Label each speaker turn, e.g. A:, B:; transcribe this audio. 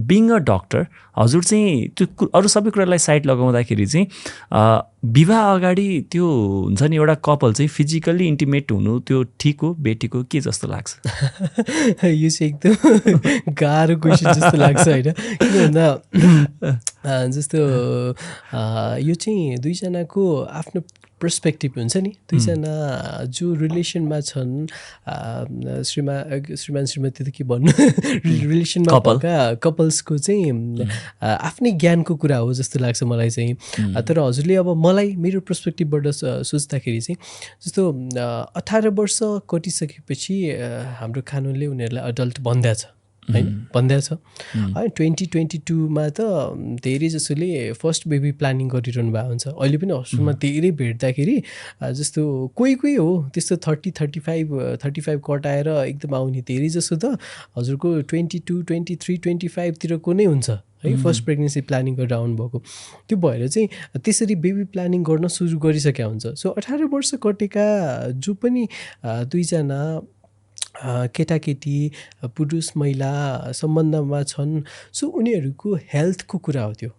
A: Being a doctor हजुर चाहिँ त्यो अरू सबै कुरालाई साइड लगाउँदाखेरि चाहिँ विवाह अगाडि त्यो हुन्छ नि एउटा कपाल चाहिँ फिजिकल्ली इन्टिमेट हुनु त्यो ठिक हो बेठिक हो के जस्तो लाग्छ?
B: यो चाहिँ एकदम गाह्रो क्वेसन जस्तो लाग्छ होइन, किन भन्दा जस्तो यो चाहिँ दुईजनाको आफ्नो पर्सपेक्टिभ हुन्छ नि, दुईजना जो रिलेसनमा छन्, श्रीमान श्रीमती त के भन्नु, रिलेसनमा भएका कपल्सको चाहिँ आफ्नै ज्ञानको कुरा हो जस्तो लाग्छ मलाई चाहिँ। तर हजुरले अब मलाई मेरो पर्सपेक्टिभबाट सोच्दाखेरि चाहिँ जस्तो 18 वर्ष कटिसकेपछि हाम्रो कानुनले उनीहरूलाई अडल्ट भन्दैछ होइन, भन्दैछ है। 2022मा त धेरै जसोले फर्स्ट बेबी प्लानिङ गरिरहनु भएको हुन्छ। अहिले पनि हस्पिटलमा धेरै भेट्दाखेरि जस्तो कोही हो त्यस्तो 35 कटाएर एकदम आउने, धेरै जसो त हजुरको 22, 23, 25तिरको नै हुन्छ है, फर्स्ट प्रेग्नेन्सी प्लानिङ गरेर आउनुभएको। त्यो भएर चाहिँ त्यसरी बेबी प्लानिङ गर्न सुरु गरिसकेका हुन्छ। सो 18 वर्ष कटेका जो पनि दुईजना केटाकेटी पुरुष महिला सम्बन्धमा छन्, सो उनीहरूको हेल्थको कुरा हो त्यो।